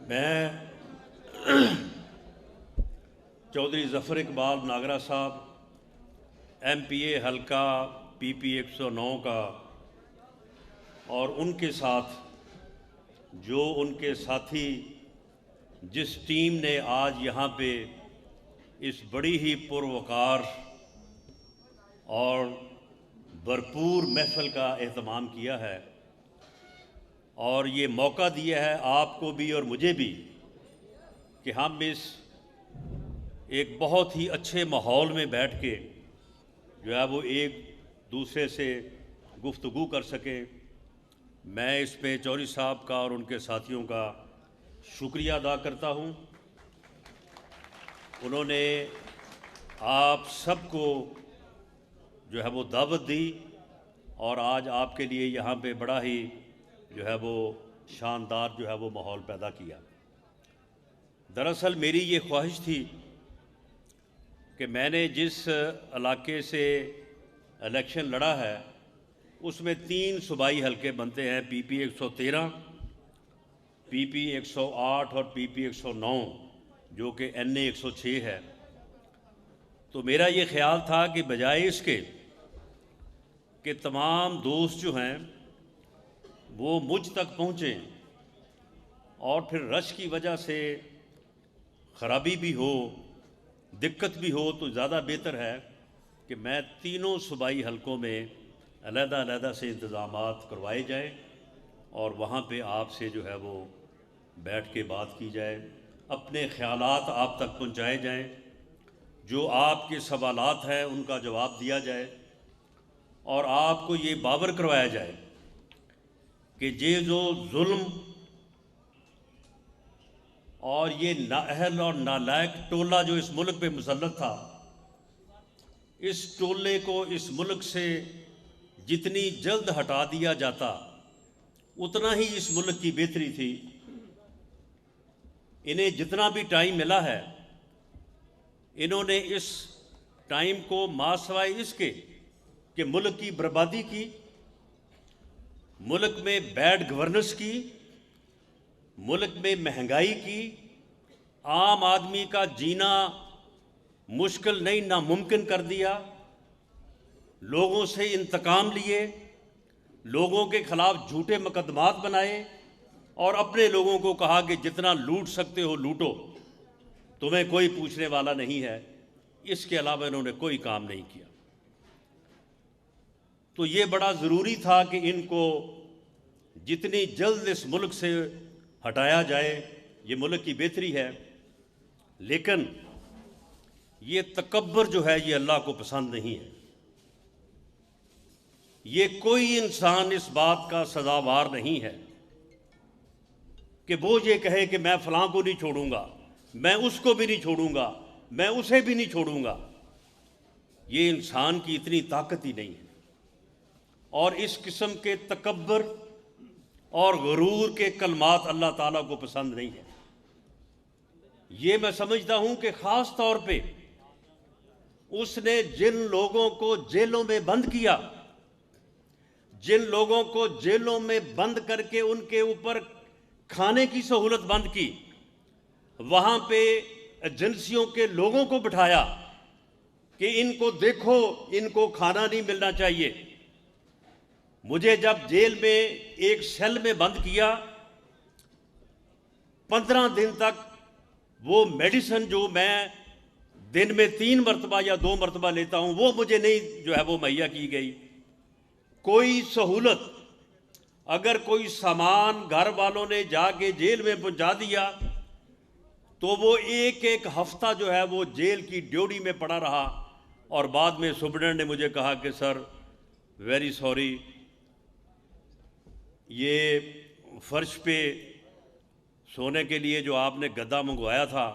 میں چودھری ظفر اقبال ناگرہ صاحب MPA حلقہ PP 109 کا اور ان کے ساتھ جو ان کے ساتھی جس ٹیم نے آج یہاں پہ اس بڑی ہی پروقار اور بھرپور محفل کا اہتمام کیا ہے اور یہ موقع دیا ہے آپ کو بھی اور مجھے بھی کہ ہم اس ایک بہت ہی اچھے ماحول میں بیٹھ کے جو ہے وہ ایک دوسرے سے گفتگو کر سکیں۔ میں اس پہ چودھری صاحب کا اور ان کے ساتھیوں کا شکریہ ادا کرتا ہوں۔ انہوں نے آپ سب کو جو ہے وہ دعوت دی اور آج آپ کے لیے یہاں پہ بڑا ہی جو ہے وہ شاندار جو ہے وہ ماحول پیدا کیا۔ دراصل میری یہ خواہش تھی کہ میں نے جس علاقے سے الیکشن لڑا ہے اس میں 3 صوبائی حلقے بنتے ہیں، PP 113، PP 108 اور PP 109 جو کہ NA 106 ہے۔ تو میرا یہ خیال تھا کہ بجائے اس کے کہ تمام دوست جو ہیں وہ مجھ تک پہنچیں اور پھر رش کی وجہ سے خرابی بھی ہو، دقت بھی ہو، تو زیادہ بہتر ہے کہ میں تینوں صوبائی حلقوں میں علیحدہ علیحدہ سے انتظامات کروائے جائیں اور وہاں پہ آپ سے جو ہے وہ بیٹھ کے بات کی جائے، اپنے خیالات آپ تک پہنچائے جائیں، جو آپ کے سوالات ہیں ان کا جواب دیا جائے اور آپ کو یہ باور کروایا جائے کہ یہ جو ظلم اور یہ نااہل اور نالائق ٹولہ جو اس ملک پہ مسلط تھا، اس ٹولے کو اس ملک سے جتنی جلد ہٹا دیا جاتا اتنا ہی اس ملک کی بہتری تھی۔ انہیں جتنا بھی ٹائم ملا ہے انہوں نے اس ٹائم کو ماسوائے اس کے کہ ملک کی بربادی کی، ملک میں بیڈ گورننس کی، ملک میں مہنگائی کی، عام آدمی کا جینا مشکل نہیں ناممکن کر دیا، لوگوں سے انتقام لیے، لوگوں کے خلاف جھوٹے مقدمات بنائے اور اپنے لوگوں کو کہا کہ جتنا لوٹ سکتے ہو لوٹو، تمہیں کوئی پوچھنے والا نہیں ہے۔ اس کے علاوہ انہوں نے کوئی کام نہیں کیا۔ تو یہ بڑا ضروری تھا کہ ان کو جتنی جلد اس ملک سے ہٹایا جائے، یہ ملک کی بہتری ہے۔ لیکن یہ تکبر جو ہے یہ اللہ کو پسند نہیں ہے۔ یہ کوئی انسان اس بات کا سزاوار نہیں ہے کہ وہ یہ کہے کہ میں فلاں کو نہیں چھوڑوں گا، میں اس کو بھی نہیں چھوڑوں گا، میں اسے بھی نہیں چھوڑوں گا۔ یہ انسان کی اتنی طاقت ہی نہیں ہے۔ اور اس قسم کے تکبر اور غرور کے کلمات اللہ تعالیٰ کو پسند نہیں ہے۔ یہ میں سمجھتا ہوں کہ خاص طور پہ اس نے جن لوگوں کو جیلوں میں بند کیا، جن لوگوں کو جیلوں میں بند کر کے ان کے اوپر کھانے کی سہولت بند کی، وہاں پہ ایجنسیوں کے لوگوں کو بٹھایا کہ ان کو دیکھو، ان کو کھانا نہیں ملنا چاہیے۔ مجھے جب جیل میں ایک سیل میں بند کیا، 15 دن تک وہ میڈیسن جو میں دن میں 3 مرتبہ یا 2 مرتبہ لیتا ہوں وہ مجھے نہیں جو ہے وہ مہیا کی گئی۔ کوئی سہولت، اگر کوئی سامان گھر والوں نے جا کے جیل میں پہنچا دیا تو وہ ایک ہفتہ جو ہے وہ جیل کی ڈیوٹی میں پڑا رہا اور بعد میں سپرڈنٹ نے مجھے کہا کہ سر ویری سوری، یہ فرش پہ سونے کے لیے جو آپ نے گدا منگوایا تھا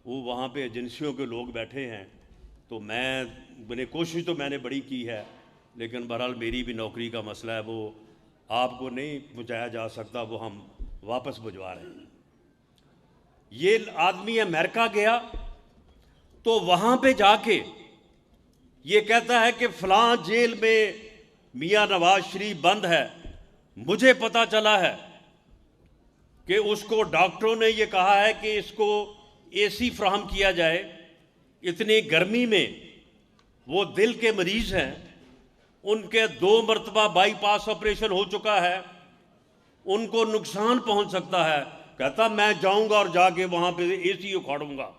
وہ وہاں پہ ایجنسیوں کے لوگ بیٹھے ہیں، تو میں کوشش تو میں نے بڑی کی ہے، لیکن بہرحال میری بھی نوکری کا مسئلہ ہے، وہ آپ کو نہیں پہنچایا جا سکتا، وہ ہم واپس بھجوا رہے ہیں۔ یہ آدمی امریکہ گیا تو وہاں پہ جا کے یہ کہتا ہے کہ فلاں جیل میں میاں نواز شریف بند ہے، مجھے پتہ چلا ہے کہ اس کو ڈاکٹروں نے یہ کہا ہے کہ اس کو اے سی فراہم کیا جائے، اتنی گرمی میں وہ دل کے مریض ہیں، ان کے 2 مرتبہ بائی پاس آپریشن ہو چکا ہے، ان کو نقصان پہنچ سکتا ہے۔ کہتا میں جاؤں گا اور جا کے وہاں پہ اے سی اکھاڑوں گا،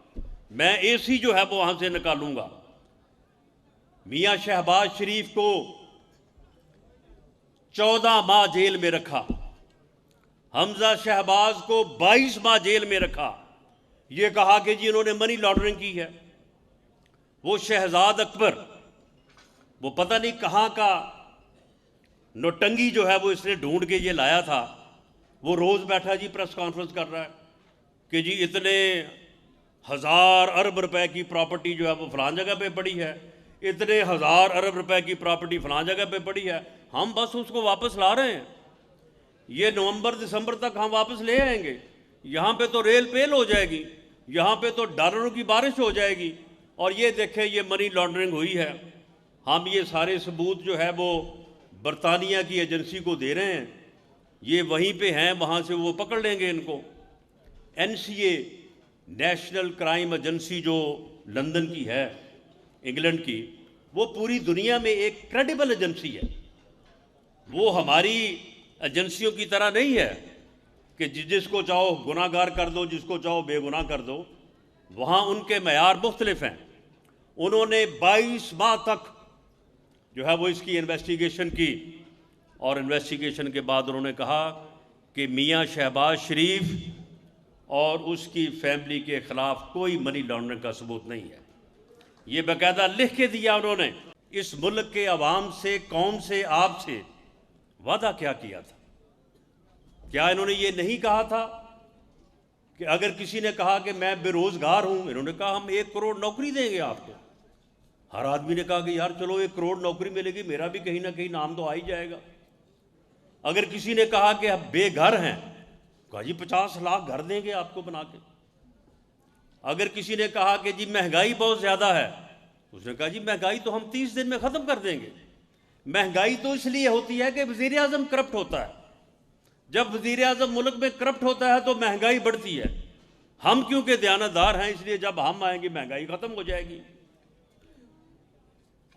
میں اے سی جو ہے وہ وہاں سے نکالوں گا۔ میاں شہباز شریف کو 14 ماہ جیل میں رکھا، حمزہ شہباز کو 22 ماہ جیل میں رکھا، یہ کہا کہ جی انہوں نے منی لانڈرنگ کی ہے۔ وہ شہزاد اکبر، وہ پتہ نہیں کہاں کا نوٹنگی جو ہے وہ اس نے ڈھونڈ کے یہ لایا تھا، وہ روز بیٹھا جی پریس کانفرنس کر رہا ہے کہ جی اتنے 1000 ارب روپے کی پراپرٹی جو ہے وہ فلان جگہ پہ پڑی ہے، اتنے 1000 ارب روپے کی پراپرٹی فلان جگہ پہ پڑی ہے، ہم بس اس کو واپس لا رہے ہیں، یہ نومبر دسمبر تک ہم واپس لے آئیں گے، یہاں پہ تو ریل پیل ہو جائے گی، یہاں پہ تو ڈالروں کی بارش ہو جائے گی، اور یہ دیکھیں یہ منی لانڈرنگ ہوئی ہے۔ ہم یہ سارے ثبوت جو ہے وہ برطانیہ کی ایجنسی کو دے رہے ہیں، یہ وہیں پہ ہیں، وہاں سے وہ پکڑ لیں گے ان کو۔ N C a national crime agency جو لندن کی ہے، انگلینڈ کی، وہ پوری دنیا میں ایک کریڈیبل ایجنسی ہے، وہ ہماری ایجنسیوں کی طرح نہیں ہے کہ جس کو چاہو گناہ گار کر دو، جس کو چاہو بے گناہ کر دو۔ وہاں ان کے معیار مختلف ہیں۔ انہوں نے 22 ماہ تک جو ہے وہ اس کی انویسٹیگیشن کی، اور انویسٹیگیشن کے بعد انہوں نے کہا کہ میاں شہباز شریف اور اس کی فیملی کے خلاف کوئی منی لانڈرنگ کا ثبوت نہیں ہے۔ یہ باقاعدہ لکھ کے دیا انہوں نے۔ اس ملک کے عوام سے، قوم سے، آپ سے وعدہ کیا کیا تھا؟ کیا انہوں نے یہ نہیں کہا تھا کہ اگر کسی نے کہا کہ میں بے روزگار ہوں، انہوں نے کہا ہم 1 کروڑ نوکری دیں گے آپ کو۔ ہر آدمی نے کہا کہ یار چلو 1 کروڑ نوکری ملے گی، میرا بھی کہیں نہ کہیں نام تو آ ہی جائے گا۔ اگر کسی نے کہا کہ ہم بے گھر ہیں، کہا جی 50 لاکھ گھر دیں گے آپ کو بنا کے۔ اگر کسی نے کہا کہ جی مہنگائی بہت زیادہ ہے، اس نے کہا جی مہنگائی تو ہم 30 دن میں ختم کر دیں گے۔ مہنگائی تو اس لیے ہوتی ہے کہ وزیر اعظم کرپٹ ہوتا ہے، جب وزیر اعظم ملک میں کرپٹ ہوتا ہے تو مہنگائی بڑھتی ہے۔ ہم کیونکہ دیانتدار ہیں، اس لیے جب ہم آئیں گے مہنگائی ختم ہو جائے گی۔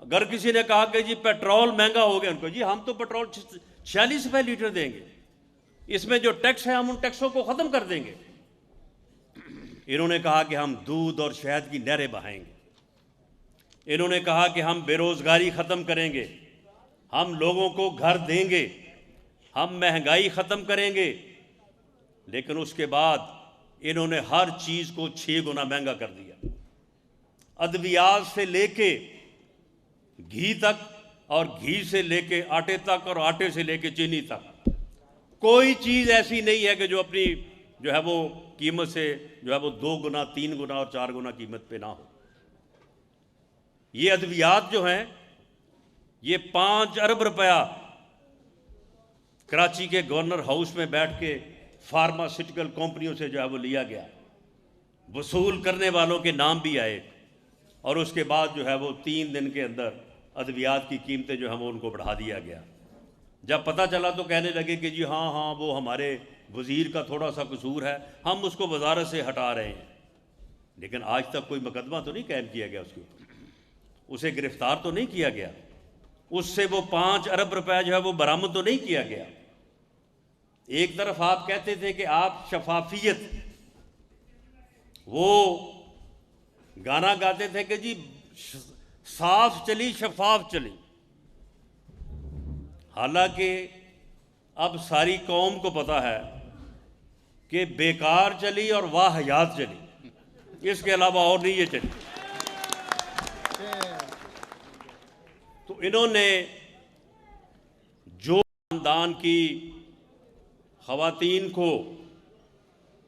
اگر کسی نے کہا کہ جی پیٹرول مہنگا ہو گیا، ان کو جی ہم تو پیٹرول 46 روپے لیٹر دیں گے، اس میں جو ٹیکس ہے ہم ان ٹیکسوں کو ختم کر دیں گے۔ انہوں نے کہا کہ ہم دودھ اور شہد کی نہریں بہائیں گے۔ انہوں نے کہا کہ ہم بے روزگاری ختم کریں گے، ہم لوگوں کو گھر دیں گے، ہم مہنگائی ختم کریں گے۔ لیکن اس کے بعد انہوں نے ہر چیز کو 6 گنا مہنگا کر دیا، ادویات سے لے کے گھی تک، اور گھی سے لے کے آٹے تک، اور آٹے سے لے کے چینی تک۔ کوئی چیز ایسی نہیں ہے کہ جو اپنی جو ہے وہ قیمت سے جو ہے وہ 2 گنا، 3 گنا اور 4 گنا قیمت پہ نہ ہو۔ یہ ادویات جو ہیں یہ 5 ارب روپیہ کراچی کے گورنر ہاؤس میں بیٹھ کے فارماسیوٹیکل کمپنیوں سے جو ہے وہ لیا گیا، وصول کرنے والوں کے نام بھی آئے، اور اس کے بعد جو ہے وہ 3 دن کے اندر ادویات کی قیمتیں جو ہیں وہ ان کو بڑھا دیا گیا۔ جب پتہ چلا تو کہنے لگے کہ جی ہاں وہ ہمارے وزیر کا تھوڑا سا قصور ہے، ہم اس کو وزارت سے ہٹا رہے ہیں۔ لیکن آج تک کوئی مقدمہ تو نہیں قائم کیا گیا اس کے اوپر، اسے گرفتار تو نہیں کیا گیا، اس سے وہ 5 ارب روپے جو ہے وہ برآمد تو نہیں کیا گیا۔ ایک طرف آپ کہتے تھے کہ آپ شفافیت، وہ گانا گاتے تھے کہ جی صاف چلی شفاف چلی، حالانکہ اب ساری قوم کو پتہ ہے کہ بیکار چلی اور واہیات چلی، اس کے علاوہ اور نہیں یہ چلی۔ تو انہوں نے جو خاندان کی خواتین کو،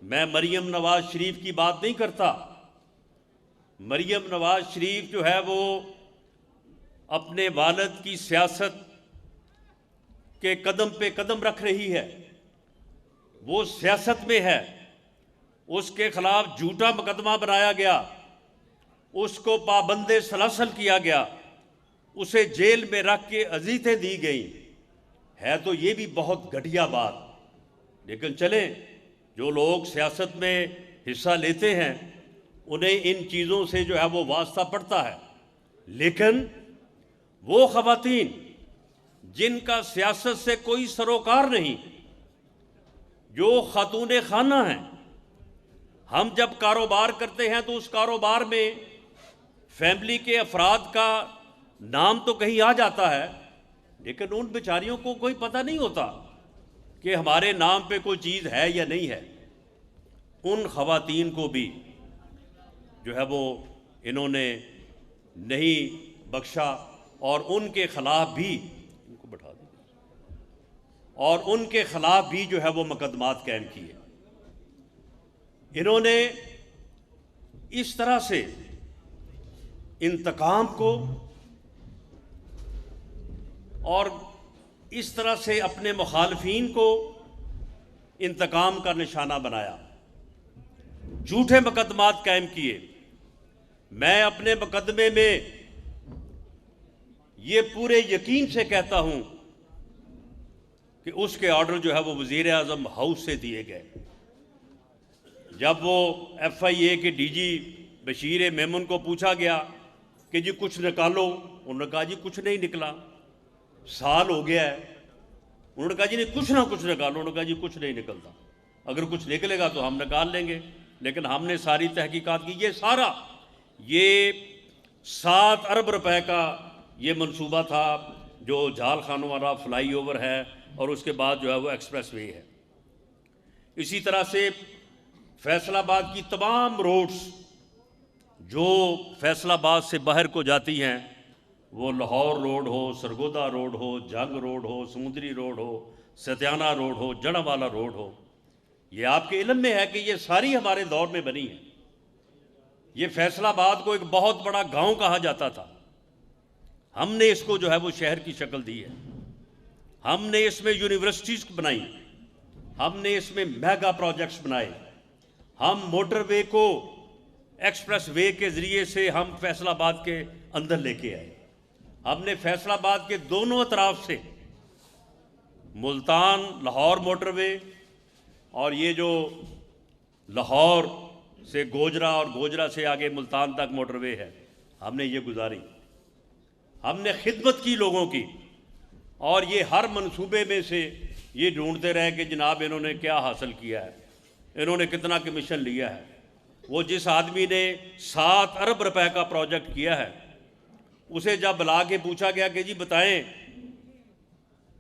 میں مریم نواز شریف کی بات نہیں کرتا، مریم نواز شریف جو ہے وہ اپنے والد کی سیاست کے قدم پہ قدم رکھ رہی ہے، وہ سیاست میں ہے، اس کے خلاف جھوٹا مقدمہ بنایا گیا، اس کو پابند سلاسل کیا گیا، اسے جیل میں رکھ کے اذیتیں دی گئیں، ہے تو یہ بھی بہت گھٹیا بات۔ لیکن چلیں، جو لوگ سیاست میں حصہ لیتے ہیں انہیں ان چیزوں سے جو ہے وہ واسطہ پڑتا ہے، لیکن وہ خواتین جن کا سیاست سے کوئی سروکار نہیں، جو خاتون خانہ ہیں، ہم جب کاروبار کرتے ہیں تو اس کاروبار میں فیملی کے افراد کا نام تو کہیں آ جاتا ہے، لیکن ان بیچاریوں کو کوئی پتہ نہیں ہوتا کہ ہمارے نام پہ کوئی چیز ہے یا نہیں ہے۔ ان خواتین کو بھی جو ہے وہ انہوں نے نہیں بخشا، اور ان کے خلاف بھی ان کو بٹھا دیں، اور ان کے خلاف بھی جو ہے وہ مقدمات قائم کیے۔ انہوں نے اس طرح سے انتقام کو اور اس طرح سے اپنے مخالفین کو انتقام کا نشانہ بنایا، جھوٹے مقدمات قائم کیے۔ میں اپنے مقدمے میں یہ پورے یقین سے کہتا ہوں کہ اس کے آرڈر جو ہے وہ وزیر اعظم ہاؤس سے دیے گئے۔ جب وہ ایف آئی اے کے ڈی جی بشیر میمن کو پوچھا گیا کہ جی کچھ نکالو، انہوں نے کہا جی کچھ نہیں نکلا، سال ہو گیا ہے۔ انہوں نے کہا جی نہیں کچھ نہ کچھ نکالو، انہوں نے کہا جی کچھ نہیں نکلتا، اگر کچھ نکلے گا تو ہم نکال لیں گے۔ لیکن ہم نے ساری تحقیقات کی، یہ سارا یہ 7 ارب روپے کا یہ منصوبہ تھا، جو جھال خانوں والا فلائی اوور ہے اور اس کے بعد جو ہے وہ ایکسپریس وے ہے۔ اسی طرح سے فیصل آباد کی تمام روڈز جو فیصل آباد سے باہر کو جاتی ہیں، وہ لاہور روڈ ہو، سرگودا روڈ ہو، جنگ روڈ ہو، سمندری روڈ ہو، ستیانہ روڈ ہو، جڑا والا روڈ ہو، یہ آپ کے علم میں ہے کہ یہ ساری ہمارے دور میں بنی ہے۔ یہ فیصل آباد کو ایک بہت بڑا گاؤں کہا جاتا تھا، ہم نے اس کو جو ہے وہ شہر کی شکل دی ہے۔ ہم نے اس میں یونیورسٹیز بنائی، ہم نے اس میں میگا پروجیکٹس بنائے، ہم موٹر وے کو ایکسپریس وے کے ذریعے سے ہم فیصل آباد کے اندر لے کے آئے۔ ہم نے فیصل آباد کے دونوں اطراف سے ملتان لاہور موٹر وے اور یہ جو لاہور سے گوجرا اور گوجرا سے آگے ملتان تک موٹر وے ہے، ہم نے یہ گزاری۔ ہم نے خدمت کی لوگوں کی، اور یہ ہر منصوبے میں سے یہ ڈھونڈتے رہے کہ جناب انہوں نے کیا حاصل کیا ہے، انہوں نے کتنا کمیشن لیا ہے۔ وہ جس آدمی نے 7 ارب روپے کا پروجیکٹ کیا ہے، اسے جب بلا کے پوچھا گیا کہ جی بتائیں،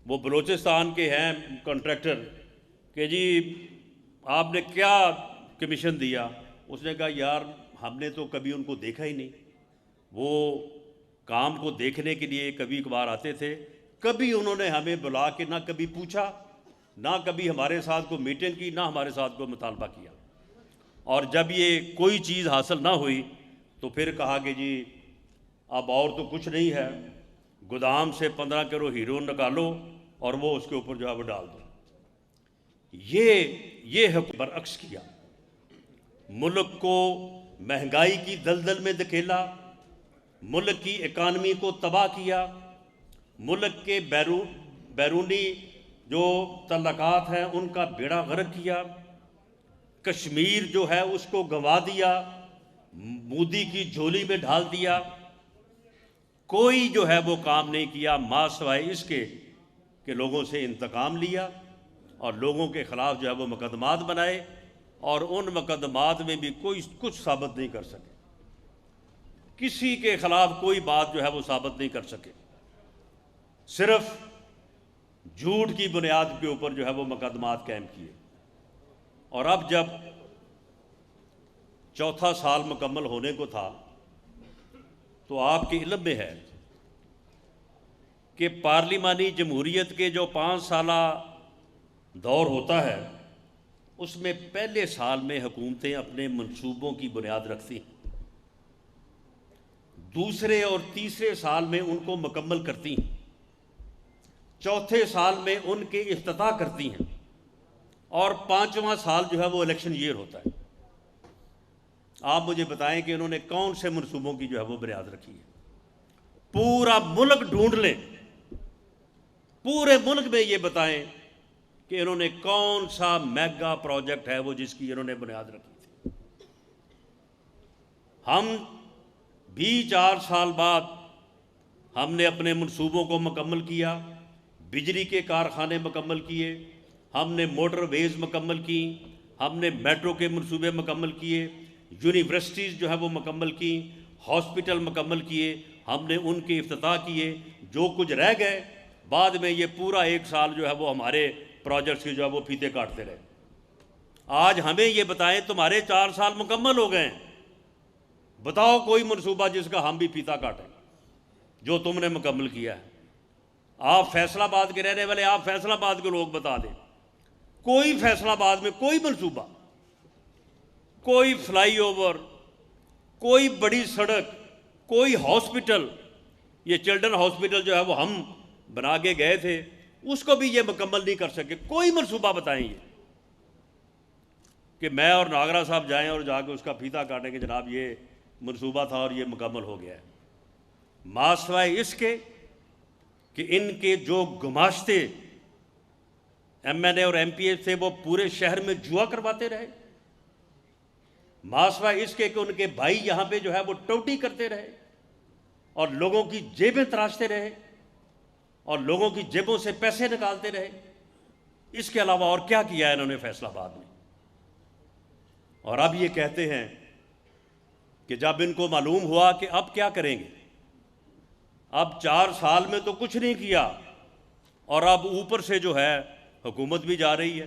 وہ بلوچستان کے ہیں کنٹریکٹر، کہ جی آپ نے کیا کمیشن دیا؟ اس نے کہا یار ہم نے تو کبھی ان کو دیکھا ہی نہیں، وہ کام کو دیکھنے کے لیے کبھی کبھار آتے تھے، کبھی انہوں نے ہمیں بلا کے نہ کبھی پوچھا، نہ کبھی ہمارے ساتھ کوئی میٹنگ کی، نہ ہمارے ساتھ کوئی مطالبہ کیا۔ اور جب یہ کوئی چیز حاصل نہ ہوئی تو پھر کہا کہ جی اب اور تو کچھ نہیں ہے، گودام سے 15 کلو ہیروئن نکالو اور وہ اس کے اوپر جو ہے وہ ڈال دو۔ یہ حکم برعکس کیا، ملک کو مہنگائی کی دلدل میں دھکیلا، ملک کی اکانومی کو تباہ کیا، ملک کے بیرونی جو تعلقات ہیں ان کا بیڑا غرق کیا، کشمیر جو ہے اس کو گنوا دیا، مودی کی جھولی میں ڈال دیا۔ کوئی جو ہے وہ کام نہیں کیا ما سوائے اس کے کہ لوگوں سے انتقام لیا اور لوگوں کے خلاف جو ہے وہ مقدمات بنائے، اور ان مقدمات میں بھی کوئی کچھ ثابت نہیں کر سکے، کسی کے خلاف کوئی بات جو ہے وہ ثابت نہیں کر سکے، صرف جھوٹ کی بنیاد کے اوپر جو ہے وہ مقدمات قائم کیے۔ اور اب جب 4تھا سال مکمل ہونے کو تھا تو آپ کے علم میں ہے کہ پارلیمانی جمہوریت کے جو 5 سالہ دور ہوتا ہے اس میں پہلے سال میں حکومتیں اپنے منصوبوں کی بنیاد رکھتی ہیں، دوسرے اور تیسرے سال میں ان کو مکمل کرتی ہیں، چوتھے سال میں ان کے افتتاح کرتی ہیں، اور 5واں سال جو ہے وہ الیکشن ایئر ہوتا ہے۔ آپ مجھے بتائیں کہ انہوں نے کون سے منصوبوں کی جو ہے وہ بنیاد رکھی ہے؟ پورا ملک ڈھونڈ لیں، پورے ملک میں یہ بتائیں کہ انہوں نے کون سا میگا پروجیکٹ ہے وہ جس کی انہوں نے بنیاد رکھی تھی۔ ہم بھی 4 سال بعد ہم نے اپنے منصوبوں کو مکمل کیا، بجلی کے کارخانے مکمل کیے، ہم نے موٹر ویز مکمل کی، ہم نے میٹرو کے منصوبے مکمل کیے، یونیورسٹیز جو ہے وہ مکمل کی، ہاسپٹل مکمل کیے، ہم نے ان کے افتتاح کیے۔ جو کچھ رہ گئے بعد میں یہ پورا 1 سال جو ہے وہ ہمارے پروجیکٹس کے جو ہے وہ پھیتے کاٹتے رہے۔ آج ہمیں یہ بتائیں تمہارے 4 سال مکمل ہو گئے ہیں، بتاؤ کوئی منصوبہ جس کا ہم بھی پھیتا کاٹیں جو تم نے مکمل کیا ہے۔ آپ فیصل آباد کے رہنے والے، آپ فیصل آباد کے لوگ بتا دیں، کوئی فیصل آباد میں کوئی منصوبہ، کوئی فلائی اوور، کوئی بڑی سڑک، کوئی ہاسپٹل، یہ چلڈرن ہاسپٹل جو ہے وہ ہم بنا کے گئے تھے اس کو بھی یہ مکمل نہیں کر سکے۔ کوئی منصوبہ بتائیں یہ کہ میں اور ناگرہ صاحب جائیں اور جا کے اس کا پھیتا کاٹیں کہ جناب یہ منصوبہ تھا اور یہ مکمل ہو گیا ہے۔ ماسوائے اس کے کہ ان کے جو گماشتے ایم این اے اور ایم پی اے تھے وہ پورے شہر میں جوا کرواتے رہے، ماسوائے اس کے کہ ان کے بھائی یہاں پہ جو ہے وہ ٹوٹی کرتے رہے اور لوگوں کی جیبیں تراشتے رہے اور لوگوں کی جیبوں سے پیسے نکالتے رہے۔ اس کے علاوہ اور کیا کیا ہے انہوں نے فیصل آباد میں؟ اور اب یہ کہتے ہیں کہ جب ان کو معلوم ہوا کہ اب کیا کریں گے، اب 4 سال میں تو کچھ نہیں کیا اور اب اوپر سے جو ہے حکومت بھی جا رہی ہے۔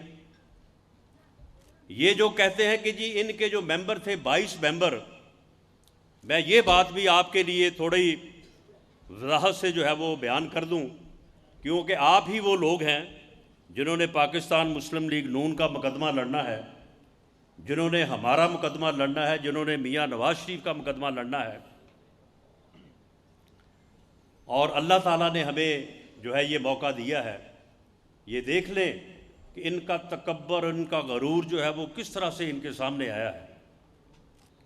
یہ جو کہتے ہیں کہ جی ان کے جو ممبر تھے 22 ممبر، میں یہ بات بھی آپ کے لیے تھوڑی وضاحت سے جو ہے وہ بیان کر دوں، کیونکہ آپ ہی وہ لوگ ہیں جنہوں نے پاکستان مسلم لیگ نون کا مقدمہ لڑنا ہے، جنہوں نے ہمارا مقدمہ لڑنا ہے، جنہوں نے میاں نواز شریف کا مقدمہ لڑنا ہے۔ اور اللہ تعالیٰ نے ہمیں جو ہے یہ موقع دیا ہے۔ یہ دیکھ لیں کہ ان کا تکبر، ان کا غرور جو ہے وہ کس طرح سے ان کے سامنے آیا ہے،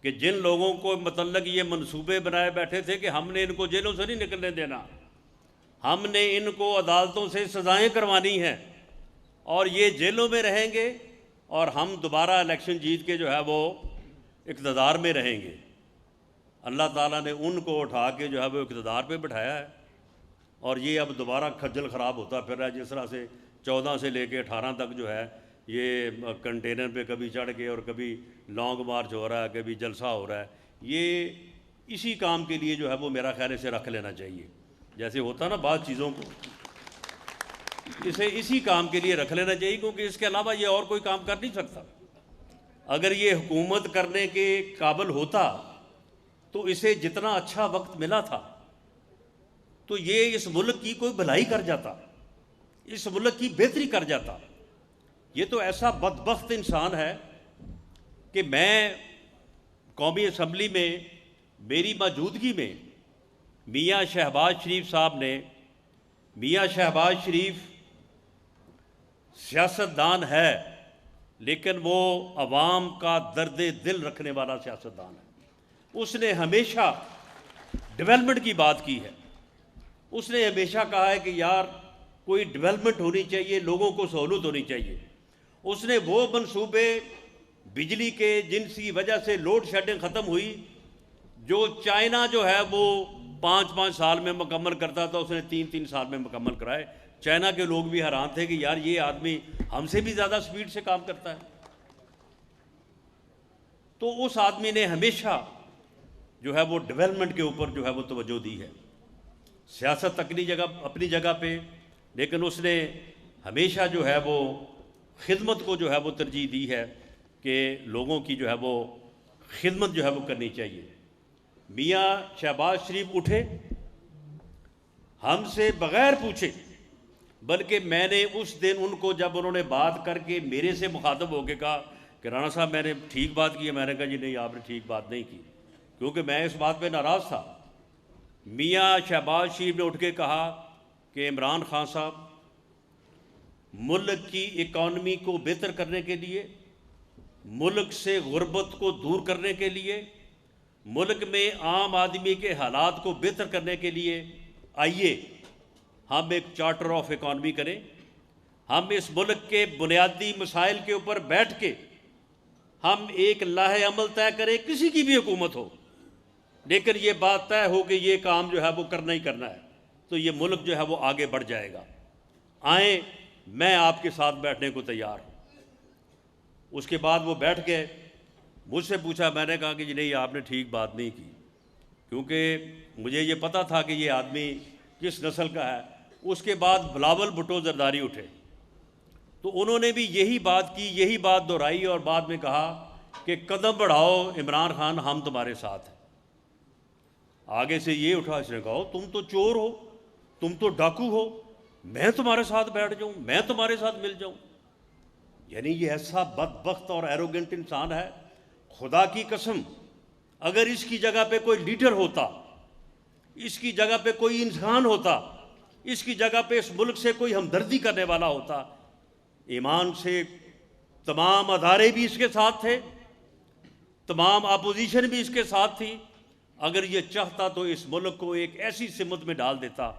کہ جن لوگوں کو متعلق یہ منصوبے بنائے بیٹھے تھے کہ ہم نے ان کو جیلوں سے نہیں نکلنے دینا، ہم نے ان کو عدالتوں سے سزائیں کروانی ہیں اور یہ جیلوں میں رہیں گے اور ہم دوبارہ الیکشن جیت کے جو ہے وہ اقتدار میں رہیں گے۔ اللہ تعالیٰ نے ان کو اٹھا کے جو ہے وہ اقتدار پہ بٹھایا ہے اور یہ اب دوبارہ کھجل خراب ہوتا پھر رہا ہے، جس طرح سے 14 سے لے کے 18 تک جو ہے یہ کنٹینر پہ کبھی چڑھ کے اور کبھی لانگ مارچ ہو رہا ہے، کبھی جلسہ ہو رہا ہے۔ یہ اسی کام کے لیے جو ہے وہ میرا خیال سے رکھ لینا چاہیے، جیسے ہوتا نا بعض چیزوں کو، اسے اسی کام کے لیے رکھ لینا چاہیے، کیونکہ اس کے علاوہ یہ اور کوئی کام کر نہیں سکتا۔ اگر یہ حکومت کرنے کے قابل ہوتا تو اسے جتنا اچھا وقت ملا تھا تو یہ اس ملک کی کوئی بھلائی کر جاتا، اس ملک کی بہتری کر جاتا۔ یہ تو ایسا بدبخت انسان ہے کہ میں قومی اسمبلی میں میری موجودگی میں میاں شہباز شریف صاحب نے، میاں شہباز شریف سیاستدان ہے لیکن وہ عوام کا درد دل رکھنے والا سیاستدان ہے۔ اس نے ہمیشہ ڈیولپمنٹ کی بات کی ہے، اس نے ہمیشہ کہا ہے کہ یار کوئی ڈیولپمنٹ ہونی چاہیے، لوگوں کو سہولت ہونی چاہیے۔ اس نے وہ منصوبے بجلی کے جن کی وجہ سے لوڈ شیڈنگ ختم ہوئی، جو چائنا جو ہے وہ 5 سال میں مکمل کرتا تھا، اس نے 3 سال میں مکمل کرائے۔ چائنا کے لوگ بھی حیران تھے کہ یار یہ آدمی ہم سے بھی زیادہ سپیڈ سے کام کرتا ہے۔ تو اس آدمی نے ہمیشہ جو ہے وہ ڈیولپمنٹ کے اوپر جو ہے وہ توجہ دی ہے، سیاست اپنی جگہ پہ، لیکن اس نے ہمیشہ جو ہے وہ خدمت کو جو ہے وہ ترجیح دی ہے کہ لوگوں کی جو ہے وہ خدمت جو ہے وہ کرنی چاہیے۔ میاں شہباز شریف اٹھے، ہم سے بغیر پوچھے، بلکہ میں نے اس دن ان کو جب انہوں نے بات کر کے میرے سے مخاطب ہو کے کہا کہ رانا صاحب میں نے ٹھیک بات کی ہے، میں نے کہا جی نہیں آپ نے ٹھیک بات نہیں کی، کیونکہ میں اس بات پہ ناراض تھا۔ میاں شہباز شریف نے اٹھ کے کہا کہ عمران خان صاحب، ملک کی اکانومی کو بہتر کرنے کے لیے، ملک سے غربت کو دور کرنے کے لیے، ملک میں عام آدمی کے حالات کو بہتر کرنے کے لیے آئیے ہم ایک چارٹر آف اکانومی کریں ہم اس ملک کے بنیادی مسائل کے اوپر بیٹھ کے ہم ایک لاہ عمل طے کریں، کسی کی بھی حکومت ہو، لیکن یہ بات طے ہو کہ یہ کام جو ہے وہ کرنا ہی کرنا ہے، تو یہ ملک جو ہے وہ آگے بڑھ جائے گا۔ آئیں، میں آپ کے ساتھ بیٹھنے کو تیار ہوں۔ اس کے بعد وہ بیٹھ گئے، مجھ سے پوچھا، میں نے کہا کہ جی نہیں، آپ نے ٹھیک بات نہیں کی، کیونکہ مجھے یہ پتہ تھا کہ یہ آدمی کس نسل کا ہے۔ اس کے بعد بلاول بھٹو زرداری اٹھے، تو انہوں نے بھی یہی بات کی، یہی بات دہرائی، اور بعد میں کہا کہ قدم بڑھاؤ عمران خان، ہم تمہارے ساتھ ہیں۔ آگے سے یہ اٹھا، اس نے کہا تم تو چور ہو، تم تو ڈاکو ہو، میں تمہارے ساتھ بیٹھ جاؤں، میں تمہارے ساتھ مل جاؤں۔ یعنی یہ ایسا بدبخت اور ایروگنٹ انسان ہے، خدا کی قسم اگر اس کی جگہ پہ کوئی لیڈر ہوتا، اس کی جگہ پہ کوئی انسان ہوتا، اس کی جگہ پہ اس ملک سے کوئی ہمدردی کرنے والا ہوتا، ایمان سے تمام ادارے بھی اس کے ساتھ تھے، تمام اپوزیشن بھی اس کے ساتھ تھی، اگر یہ چاہتا تو اس ملک کو ایک ایسی سمت میں ڈال دیتا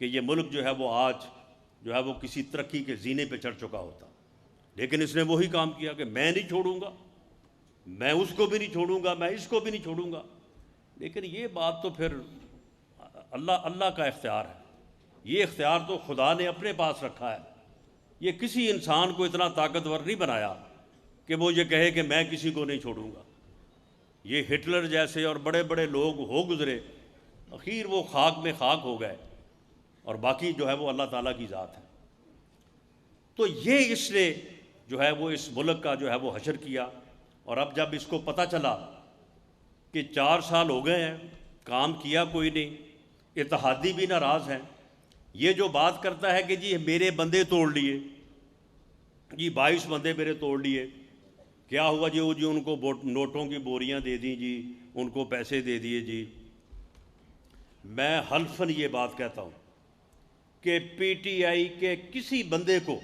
کہ یہ ملک جو ہے وہ آج جو ہے وہ کسی ترقی کے زینے پہ چڑھ چکا ہوتا۔ لیکن اس نے وہی کام کیا کہ میں نہیں چھوڑوں گا، میں اس کو بھی نہیں چھوڑوں گا، میں اس کو بھی نہیں چھوڑوں گا۔ لیکن یہ بات تو پھر اللہ کا اختیار ہے، یہ اختیار تو خدا نے اپنے پاس رکھا ہے۔ یہ کسی انسان کو اتنا طاقتور نہیں بنایا کہ وہ یہ کہے کہ میں کسی کو نہیں چھوڑوں گا۔ یہ ہٹلر جیسے اور بڑے بڑے لوگ ہو گزرے، اخیر وہ خاک میں خاک ہو گئے، اور باقی جو ہے وہ اللہ تعالیٰ کی ذات ہے۔ تو یہ اس نے جو ہے وہ اس ملک کا جو ہے وہ حشر کیا، اور اب جب اس کو پتہ چلا کہ 4 سال ہو گئے ہیں، کام کیا کوئی نہیں، اتحادی بھی ناراض ہیں، یہ جو بات کرتا ہے کہ جی میرے بندے توڑ لیے، جی 22 بندے میرے توڑ لیے، کیا ہوا جی؟ وہ جی ان کو نوٹوں کی بوریاں دے دیں جی، ان کو پیسے دے دیے جی۔ میں حلفاً یہ بات کہتا ہوں کہ پی ٹی آئی کے کسی بندے کو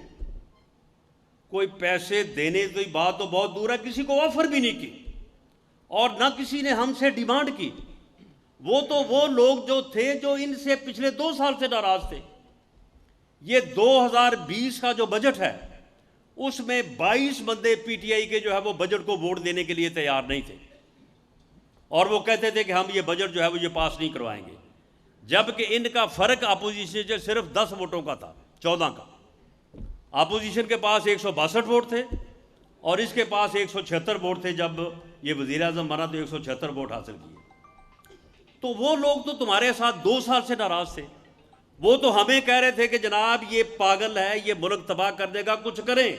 کوئی پیسے دینے کی بات تو بہت دور ہے، کسی کو آفر بھی نہیں کی، اور نہ کسی نے ہم سے ڈیمانڈ کی۔ وہ تو وہ لوگ جو تھے جو ان سے پچھلے 2 سال سے ناراض تھے۔ یہ 2020 کا جو بجٹ ہے، اس میں 22 بندے پی ٹی آئی کے جو ہے وہ بجٹ کو ووٹ دینے کے لیے تیار نہیں تھے، اور وہ کہتے تھے کہ ہم یہ بجٹ جو ہے وہ یہ پاس نہیں کروائیں گے، جبکہ ان کا فرق اپوزیشن سے صرف 10 ووٹوں کا تھا، 14 کا۔ اپوزیشن کے پاس 162 ووٹ تھے، اور اس کے پاس 176 ووٹ تھے۔ جب یہ وزیر اعظم بنا تو 176 ووٹ حاصل کیے۔ تو وہ لوگ تو تمہارے ساتھ 2 سال سے ناراض تھے، وہ تو ہمیں کہہ رہے تھے کہ جناب یہ پاگل ہے، یہ ملک تباہ کر دے گا، کچھ کریں۔